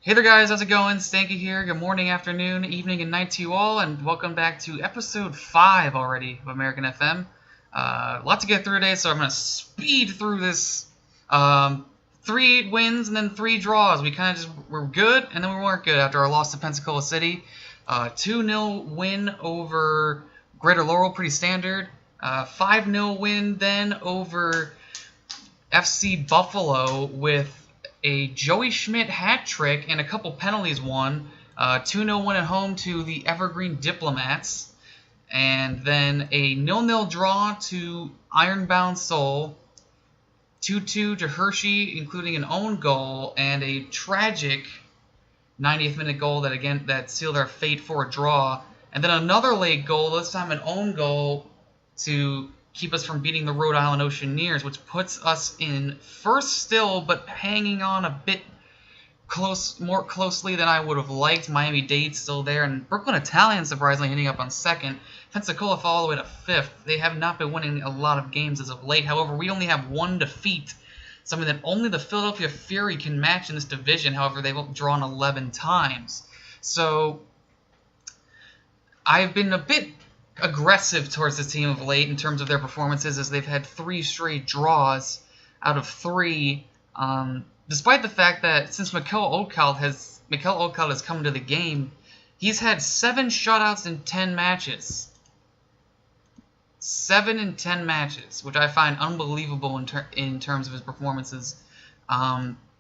Hey there guys, how's it going? Stanky here. Good morning, afternoon, evening, and night to you all, and welcome back to episode 5 already of American FM. A lot to get through today, so I'm going to speed through this. 3 wins and then 3 draws. We kind of just were good, and then we weren't good after our loss to Pensacola City. 2-0 win over Greater Laurel, pretty standard. 5-0 win then over FC Buffalo with a Joey Schmidt hat trick and a couple penalties won. 2-0 win at home to the Evergreen Diplomats. And then a 0-0 draw to Ironbound Soul. 2-2 to Hershey, including an own goal and a tragic 90th minute goal that sealed our fate for a draw. And then another late goal, this time an own goal to keep us from beating the Rhode Island Oceaneers, which puts us in first still, but hanging on a bit more closely than I would have liked. Miami-Dade's still there, and Brooklyn Italian surprisingly hitting up on second. Pensacola fell all the way to fifth. They have not been winning a lot of games as of late. However, we only have one defeat, something that only the Philadelphia Fury can match in this division. However, they've drawn 11 times. So I've been a bit aggressive towards this team of late in terms of their performances, as they've had 3 straight draws out of 3, despite the fact that since Mikel Oldcald has come to the game, he's had 7 shutouts in 10 matches. 7 in 10 matches, which I find unbelievable in terms of his performances.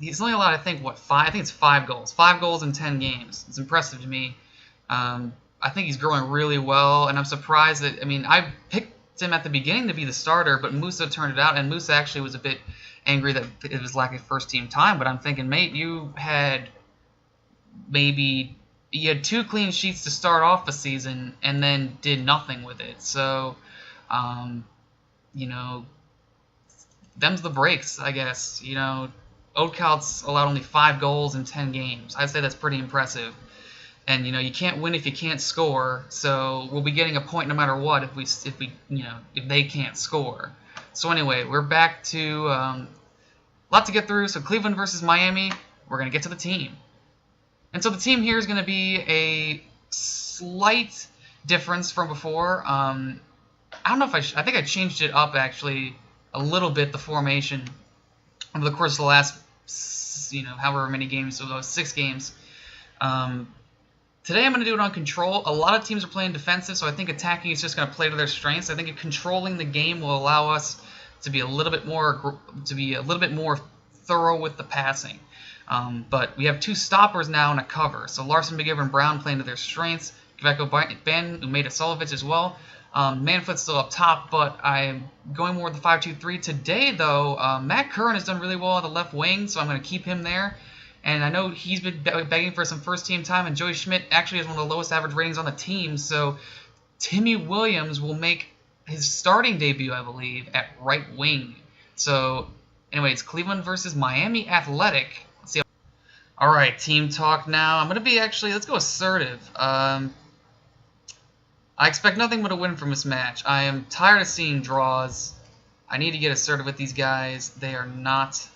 He's only allowed, I think it's 5 goals. 5 goals in 10 games. It's impressive to me. I think he's growing really well, and I'm surprised that, I picked him at the beginning to be the starter, but Musa turned it out, and Musa actually was a bit angry that it was lack of first-team time, but I'm thinking, mate, you had 2 clean sheets to start off the season, and then did nothing with it, so, them's the breaks, I guess. Oldcald's allowed only 5 goals in 10 games. I'd say that's pretty impressive. And you can't win if you can't score. So we'll be getting a point no matter what if they can't score. So anyway, we're back to a lot to get through. So Cleveland versus Miami. We're gonna get to the team. And so the team here is gonna be a slight difference from before. I don't know if I think I changed it up actually a little bit, the formation, over the course of the last however many games. So those 6 games. Today I'm going to do it on control. A lot of teams are playing defensive, so I think attacking is just going to play to their strengths. I think controlling the game will allow us to be a little bit more thorough with the passing. But we have 2 stoppers now and a cover. So Larson, McGivern, and Brown playing to their strengths. Kveko, Ben, Umeda, Solovic as well. Manfoot's still up top, but I'm going more with the 5-2-3. Today, though, Matt Curran has done really well on the left wing, so I'm going to keep him there. And I know he's been begging for some first-team time, and Joey Schmidt actually has one of the lowest average ratings on the team, so Timmy Williams will make his starting debut, I believe, at right wing. So, anyway, it's Cleveland versus Miami Athletic. Let's see. All right, team talk now. I'm going to be let's go assertive. I expect nothing but a win from this match. I am tired of seeing draws. I need to get assertive with these guys. They are not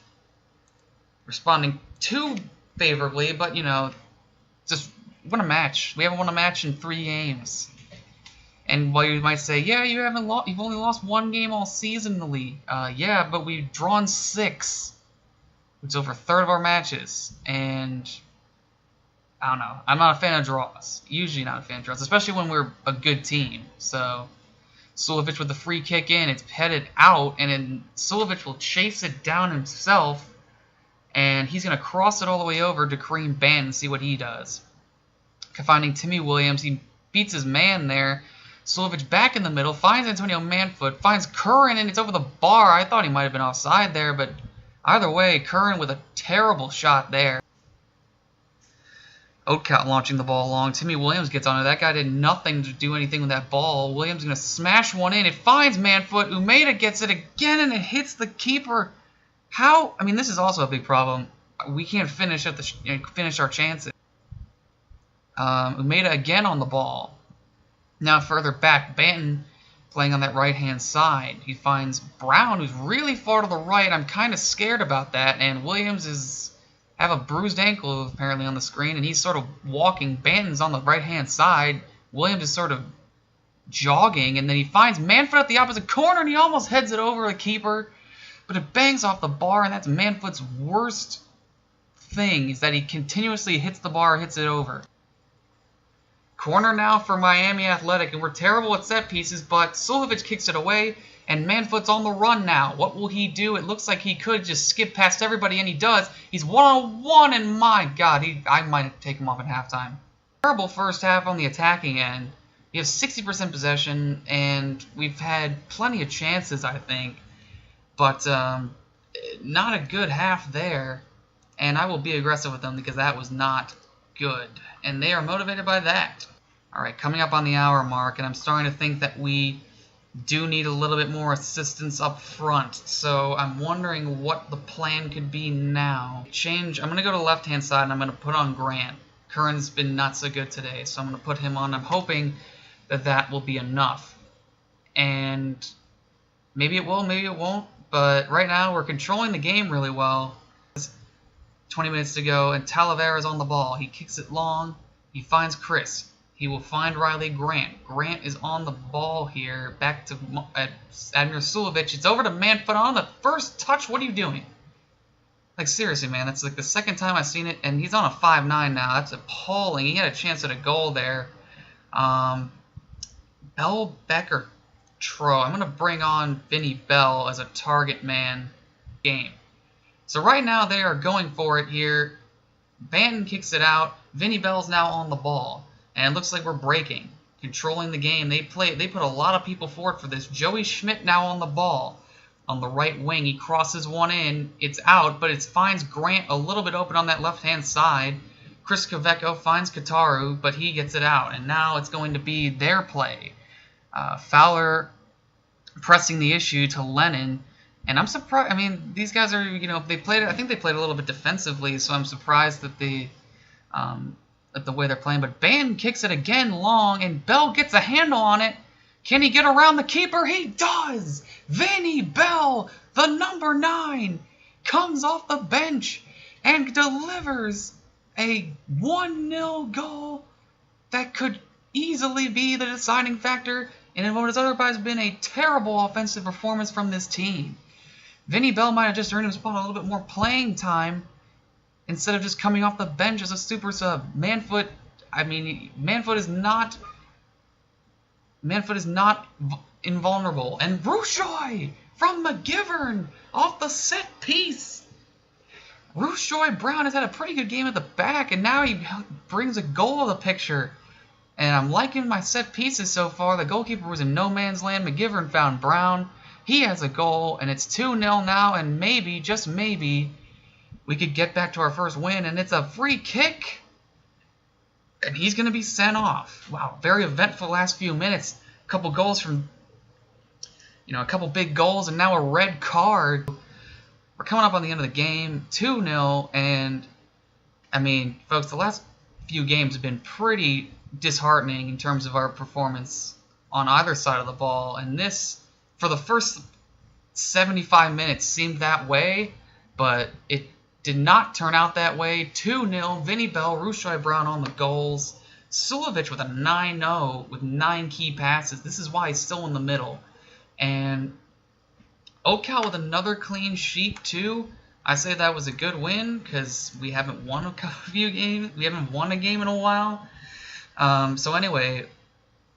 responding too favorably, but just win a match. We haven't won a match in 3 games. And while you might say, yeah, you've only lost 1 game all season in the league. Yeah, but we've drawn 6, which is over a third of our matches. And I don't know. I'm not a fan of draws. Usually not a fan of draws, especially when we're a good team. So Sulovic with the free kick in, it's headed out, and then Sulovic will chase it down himself. And he's going to cross it all the way over to Kareem Banton and see what he does. Finding Timmy Williams, he beats his man there. Sulovic back in the middle, finds Antonio Manfoot, finds Curran, and it's over the bar. I thought he might have been offside there, but either way, Curran with a terrible shot there. Oldcald launching the ball long. Timmy Williams gets on it. That guy did nothing to do anything with that ball. Williams going to smash one in. It finds Manfoot. Umeda gets it again, and it hits the keeper. How? This is also a big problem. We can't finish our chances. Umeda again on the ball. Now further back, Banton playing on that right-hand side. He finds Brown, who's really far to the right. I'm kind of scared about that, and Williams is have a bruised ankle apparently on the screen, and he's sort of walking. Banton's on the right-hand side. Williams is sort of jogging, and then he finds Manfoot at the opposite corner, and he almost heads it over the keeper. But it bangs off the bar, and that's Manfoot's worst thing, is that he continuously hits the bar, hits it over. Corner now for Miami Athletic, and we're terrible at set pieces, but Suljovic kicks it away, and Manfoot's on the run now. What will he do? It looks like he could just skip past everybody, and he does. He's one-on-one, and my God, I might take him off at halftime. Terrible first half on the attacking end. We have 60% possession, and we've had plenty of chances, I think. But not a good half there, and I will be aggressive with them because that was not good. And they are motivated by that. Alright, coming up on the hour mark, and I'm starting to think that we do need a little bit more assistance up front. So I'm wondering what the plan could be now. I'm going to go to the left-hand side, and I'm going to put on Grant. Curran's been not so good today, so I'm going to put him on. I'm hoping that that will be enough. And maybe it will, maybe it won't. But right now, we're controlling the game really well. 20 minutes to go, and Talavera's on the ball. He kicks it long. He finds Chris. He will find Riley Grant. Grant is on the ball here. Back to Admir Suljovic. It's over to Manfoot on the first touch. What are you doing? Like, seriously, man. That's like the second time I've seen it, and he's on a 5'9" now. That's appalling. He had a chance at a goal there. Bell, Becker, Tro. I'm going to bring on Vinny Bell as a target man game. So right now they are going for it here. Banton kicks it out. Vinny Bell's now on the ball. And it looks like we're breaking. Controlling the game. They put a lot of people forward for this. Joey Schmidt now on the ball. On the right wing. He crosses one in. It's out, but it finds Grant a little bit open on that left-hand side. Chris Kaveco finds Kataru, but he gets it out. And now it's going to be their play. Fowler pressing the issue to Lennon. And I'm surprised. I mean, these guys are, they played. I think they played a little bit defensively, so I'm surprised that at the way they're playing. But Banton kicks it again long, and Bell gets a handle on it. Can he get around the keeper? He does. Vinny Bell, the number 9, comes off the bench and delivers a 1-0 goal that could easily be the deciding factor in what has otherwise been a terrible offensive performance from this team. Vinny Bell might have just earned himself a little bit more playing time instead of just coming off the bench as a super sub. Manfoot is not invulnerable. And Rushoy from McGivern off the set piece. Rushoy Brown has had a pretty good game at the back, and now he brings a goal to the picture. And I'm liking my set pieces so far. The goalkeeper was in no man's land. McGivern found Brown. He has a goal, and it's 2-0 now, and maybe, just maybe, we could get back to our first win, and it's a free kick, and he's going to be sent off. Wow, very eventful last few minutes. A couple goals from, a couple big goals, and now a red card. We're coming up on the end of the game, 2-0, and, I mean, folks, the last few games have been pretty disheartening in terms of our performance on either side of the ball, and this, for the first 75 minutes, seemed that way, but it did not turn out that way. 2-0, Vinny Bell, Rushoy Brown on the goals. Suljovic with a 9-0 with 9 key passes. This is why he's still in the middle. And Ocal with another clean sheet, too. I say that was a good win because we haven't won a few games. We haven't won a game in a while. So anyway,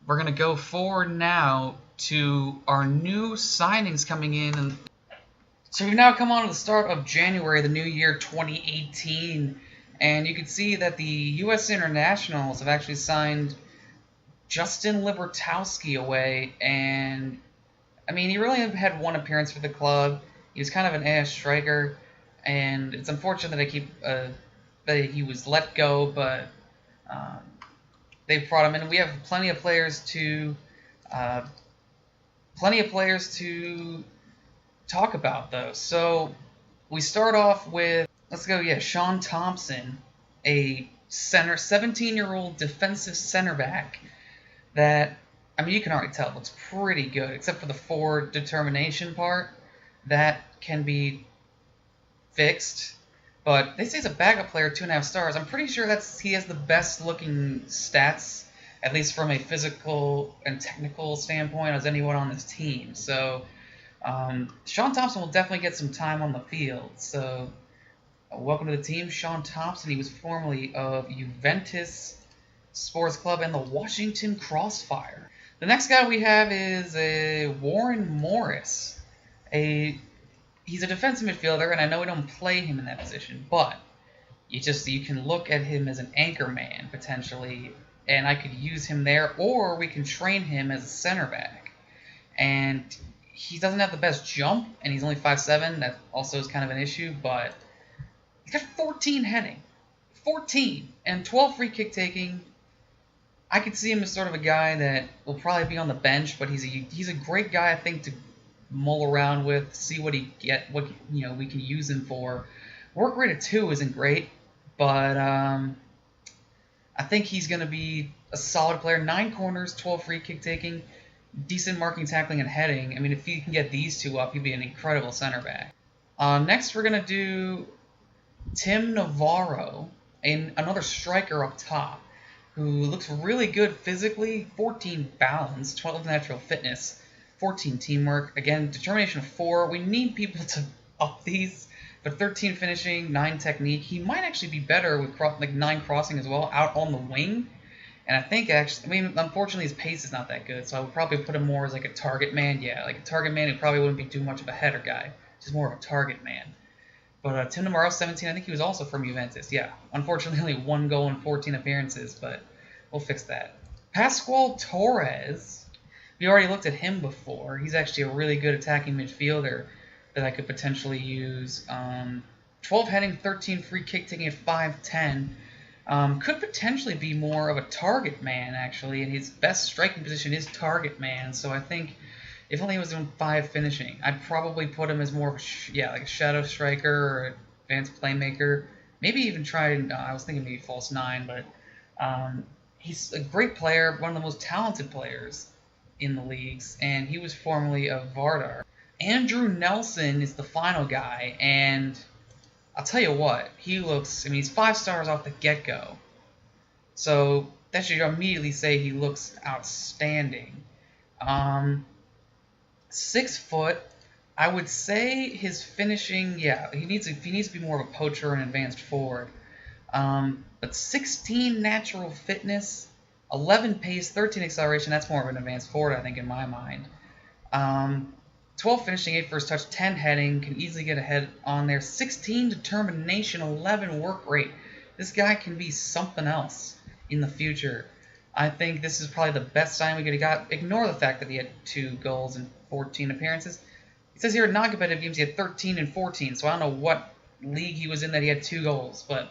we're going to go forward now to our new signings coming in. And so we've now come on to the start of January, the new year 2018, and you can see that the U.S. Internationals have actually signed Justin Libertowski away, and I mean, he really had one appearance for the club. He was kind of an ass striker, and it's unfortunate that he was let go, but they brought him in. We have plenty of players to talk about, though. So we start off with, Sean Thompson, a 17-year-old defensive center back that, I mean, you can already tell looks pretty good, except for the forward determination part. That can be fixed, But they say he's a backup player, 2.5 stars. I'm pretty sure he has the best looking stats, at least from a physical and technical standpoint, as anyone on this team. So Sean Thompson will definitely get some time on the field. So welcome to the team, Sean Thompson. He was formerly of Juventus Sports Club and the Washington Crossfire. The next guy we have is Warren Morris. He's a defensive midfielder, and I know we don't play him in that position, but you can look at him as an anchor man potentially, and I could use him there, or we can train him as a center back. And he doesn't have the best jump, and he's only 5'7". That also is kind of an issue, but he's got 14 heading, 14, and 12 free kick taking. I could see him as sort of a guy that will probably be on the bench, but he's a great guy, I think, to mull around with, see what we can use him for. Work rate of 2 isn't great, but I think he's going to be a solid player. 9 corners, 12 free kick taking, decent marking, tackling, and heading. I mean, if he can get these 2 up, he'd be an incredible center back. Next, we're going to do Tim Navarro, another striker up top, who looks really good physically. 14 balance, 12 natural fitness, 14 teamwork. Again, determination of 4. We need people to up these, but 13 finishing, 9 technique. He might actually be better with 9 crossing as well, out on the wing. And I think unfortunately his pace is not that good, so I would probably put him more as like a target man. Yeah, like a target man, he probably wouldn't be too much of a header guy, just more of a target man. But Tim Navarro, 17, I think he was also from Juventus. Yeah, unfortunately only 1 goal in 14 appearances, but we'll fix that. Pascual Torres. We already looked at him before. He's actually a really good attacking midfielder that I could potentially use. 12 heading, 13 free kick taking at 5'10". Could potentially be more of a target man, actually, and his best striking position is target man. So I think if only he was doing 5 finishing, I'd probably put him as more of like a shadow striker or advanced playmaker. Maybe even try, I was thinking maybe false 9, but he's a great player, one of the most talented players in the leagues, and he was formerly of Vardar. Andrew Nelson is the final guy, and I'll tell you what, he's 5 stars off the get-go. So that should immediately say he looks outstanding. 6 foot. I would say his finishing, he needs to be more of a poacher and advanced forward. But 16 natural fitness, 11 pace, 13 acceleration. That's more of an advanced forward, I think, in my mind. 12 finishing, 8 first touch, 10 heading. Can easily get ahead on there. 16 determination, 11 work rate. This guy can be something else in the future. I think this is probably the best sign we could have got. Ignore the fact that he had 2 goals in 14 appearances. It says here in non-competitive games he had 13 and 14, so I don't know what league he was in that he had 2 goals. But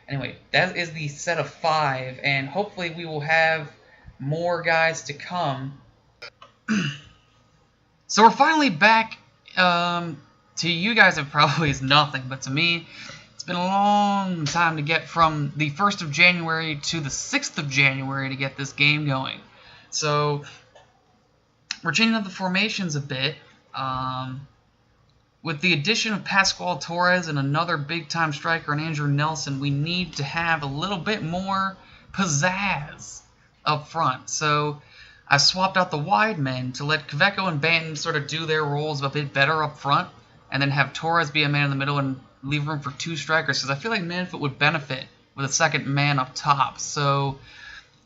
anyway, that is the set of 5, and hopefully we will have more guys to come. So we're finally back. To you guys, it probably is nothing, but to me, it's been a long time to get from the 1st of January to the 6th of January to get this game going. So we're changing up the formations a bit. With the addition of Pascual Torres and another big-time striker in Andrew Nelson, we need to have a little bit more pizzazz up front. So I swapped out the wide men to let Kveco and Banton sort of do their roles a bit better up front, and then have Torres be a man in the middle and leave room for 2 strikers, because I feel like Manfoot would benefit with a second man up top. So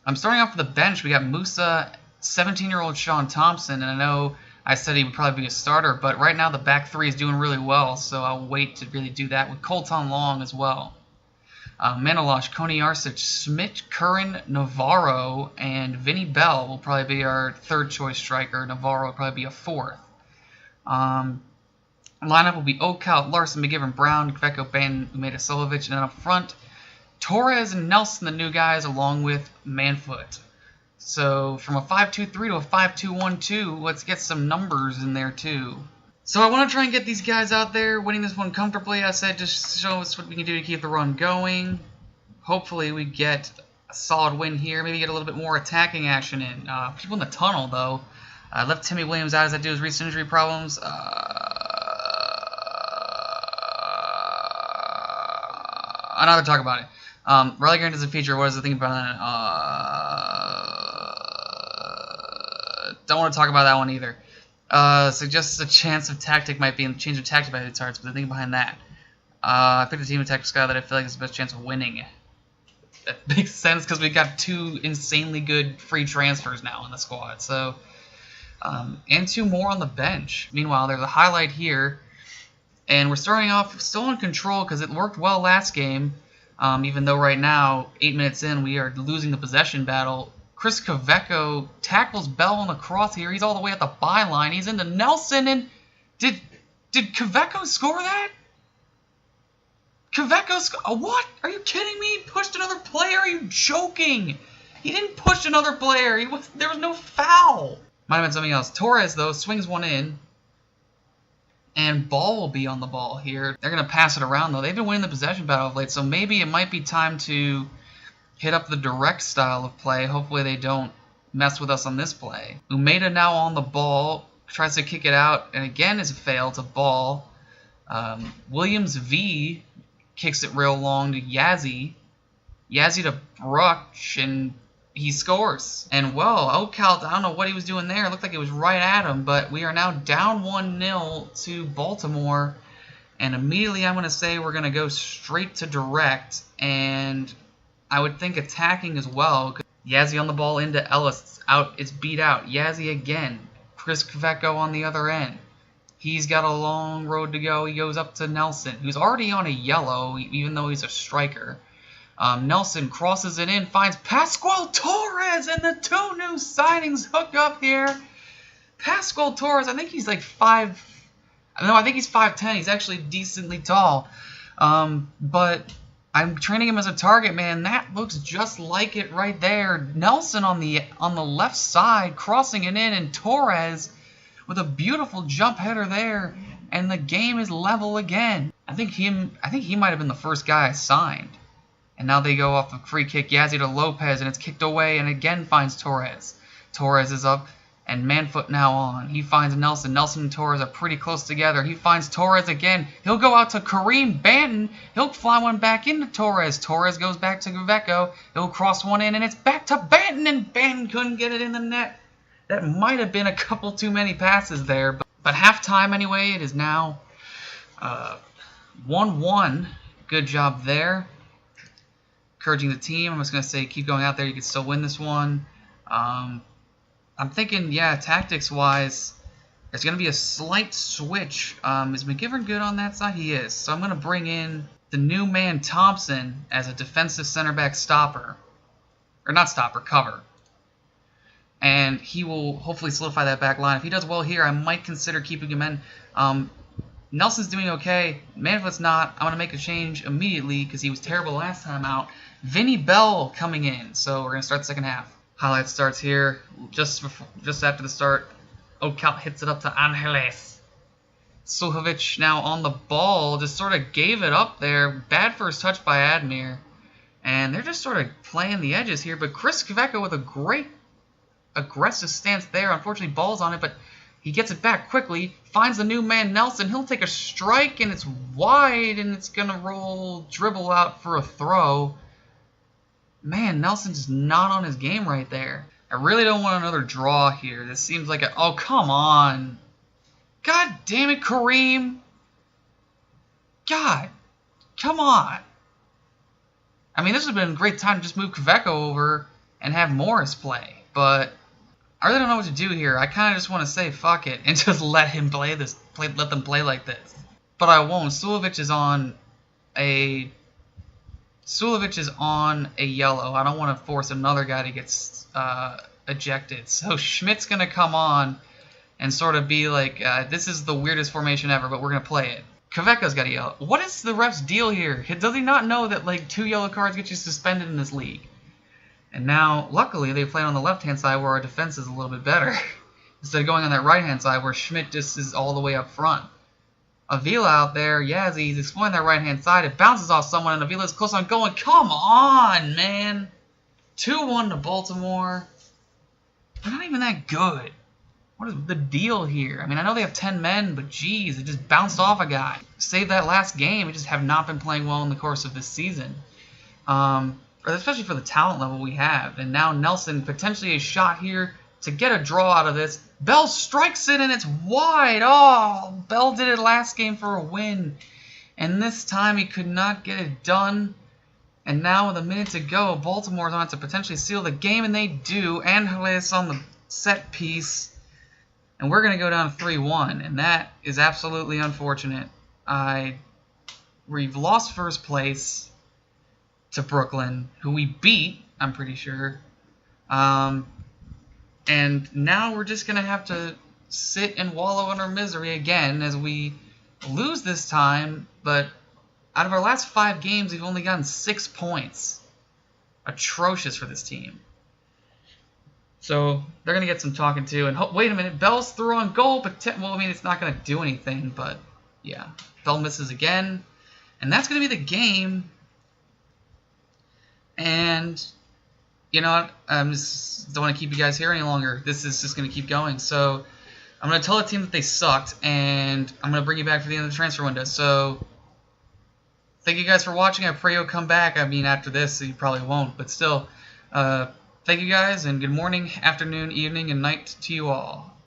I'm starting off with the bench. We got Musa, 17-year-old Sean Thompson, and I know I said he would probably be a starter, but right now the back 3 is doing really well, so I'll wait to really do that with Colton Long as well. Manilosh, Koniarsic, Smith, Curran, Navarro, and Vinny Bell will probably be our 3rd choice striker. Navarro will probably be a 4th. Lineup will be Oakhout, Larson, McGivern, Brown, Kveco, Banton, Umeda-Solovic, and then up front, Torres and Nelson, the new guys, along with Manfoot. So from a 5-2-3 to a 5-2-1-2, let's get some numbers in there too. So I want to try and get these guys out there winning this one comfortably. I said just show us what we can do to keep the run going. Hopefully we get a solid win here. Maybe get a little bit more attacking action in. People in the tunnel, though. Left Timmy Williams out as I do his recent injury problems. another talk about it. Rally Grant is a feature. What is the thing about that? Don't want to talk about that one either. Suggests a chance of tactic might be in change of tactic by the tarts, but the thing behind that. I picked a team of tactic sky that I feel like is the best chance of winning. That makes sense because we got 2 insanely good free transfers now in the squad. So, and 2 more on the bench. Meanwhile, there's a highlight here, and we're starting off still in control because it worked well last game. Even though right now, 8 minutes in, we are losing the possession battle. Chris Kaveco tackles Bell on the cross here. He's all the way at the byline. He's into Nelson, and did Kaveco score that? Kaveco what? Are you kidding me? He pushed another player? Are you joking? He didn't push another player. There was no foul. Might have been something else. Torres, though, swings one in. And Ball will be on the ball here. They're going to pass it around, though. They've been winning the possession battle of late, so maybe it might be time to hit up the direct style of play. Hopefully they don't mess with us on this play. Umeda now on the ball. Tries to kick it out, and again is a fail to Ball. Williams V kicks it real long to Yazzie. Yazzie to Bruch, and he scores. And, well, Oakalt, I don't know what he was doing there. It looked like it was right at him, but we are now down 1-0 to Baltimore. And immediately I'm going to say we're going to go straight to direct, and I would think attacking as well. Yazzie on the ball into Ellis. It's beat out. Yazzie again. Chris Kaveco on the other end. He's got a long road to go. He goes up to Nelson, who's already on a yellow, even though he's a striker. Nelson crosses it in, finds Pascual Torres, and the 2 new signings hook up here. Pascual Torres, I think he's like 5... No, I think he's 5'10". He's actually decently tall. But I'm training him as a target man. That looks just like it right there. Nelson on the left side, crossing it in, and Torres with a beautiful jump header there. And the game is level again. I think he might have been the first guy I signed. And now they go off a free kick, Yazzie to Lopez, and it's kicked away, and again finds Torres. Torres is up, and Manfoot now on. He finds Nelson. Nelson and Torres are pretty close together. He finds Torres again. He'll go out to Kareem Banton. He'll fly one back into Torres. Torres goes back to Gaveco. He'll cross one in, and it's back to Banton, and Banton couldn't get it in the net. That might have been a couple too many passes there, but halftime anyway, it is now 1-1. Good job there. Encouraging the team. I'm just going to say keep going out there. You can still win this one. I'm thinking, yeah, tactics-wise, there's going to be a slight switch. Is McGivern good on that side? He is. So I'm going to bring in the new man Thompson as a defensive center back stopper. Or not stopper, cover. And he will hopefully solidify that back line. If he does well here, I might consider keeping him in. Nelson's doing okay. Manfoot's not. I'm going to make a change immediately because he was terrible last time out. Vinny Bell coming in. So we're going to start the second half. Highlight starts here. Just after the start, Oakalt hits it up to Angeles. Suhovic now on the ball. Just sort of gave it up there. Bad first touch by Admir. And they're just sort of playing the edges here. But Chris Kaveco with a great aggressive stance there. Unfortunately, Ball's on it, but he gets it back quickly. Finds the new man Nelson. He'll take a strike, and it's wide, and it's going to dribble out for a throw. Man, Nelson's just not on his game right there. I really don't want another draw here. This seems like a... Oh, come on. God damn it, Kareem. God. Come on. I mean, this would have been a great time to just move Kaveco over and have Morris play. But I really don't know what to do here. I kind of just want to say fuck it and just let him play this. Let them play like this. But I won't. Sulovic is on a yellow. I don't want to force another guy to get ejected. So Schmidt's going to come on and sort of be like, this is the weirdest formation ever, but we're going to play it. Kaveco's got a yellow. What is the ref's deal here? Does he not know that like 2 yellow cards get you suspended in this league? And now, luckily, they play on the left-hand side where our defense is a little bit better. Instead of going on that right-hand side where Schmidt just is all the way up front. Avila out there, Yazzie, he's exploring that right-hand side. It bounces off someone, and Avila's close on going. Come on, man. 2-1 to Baltimore. They're not even that good. What is the deal here? I mean, I know they have 10 men, but geez, it just bounced off a guy. Save that last game. We just have not been playing well in the course of this season. Especially for the talent level we have. And now Nelson, potentially a shot here to get a draw out of this. Bell strikes it, and it's wide. Oh, Bell did it last game for a win. And this time he could not get it done. And now with a minute to go, Baltimore's on to potentially seal the game, and they do. Angeles on the set piece. And we're going to go down 3-1, and that is absolutely unfortunate. We've lost first place to Brooklyn, who we beat, I'm pretty sure. And now we're just going to have to sit and wallow in our misery again as we lose this time, but out of our last 5 games, we've only gotten 6 points. Atrocious for this team. So they're going to get some talking to. And wait a minute, Bell's through on goal, but well, I mean, it's not going to do anything, but yeah. Bell misses again. And that's going to be the game. And you know what? I just don't want to keep you guys here any longer. This is just going to keep going. So I'm going to tell the team that they sucked, and I'm going to bring you back for the end of the transfer window. So thank you guys for watching. I pray you'll come back. I mean, after this, you probably won't, but still, thank you guys, and good morning, afternoon, evening, and night to you all.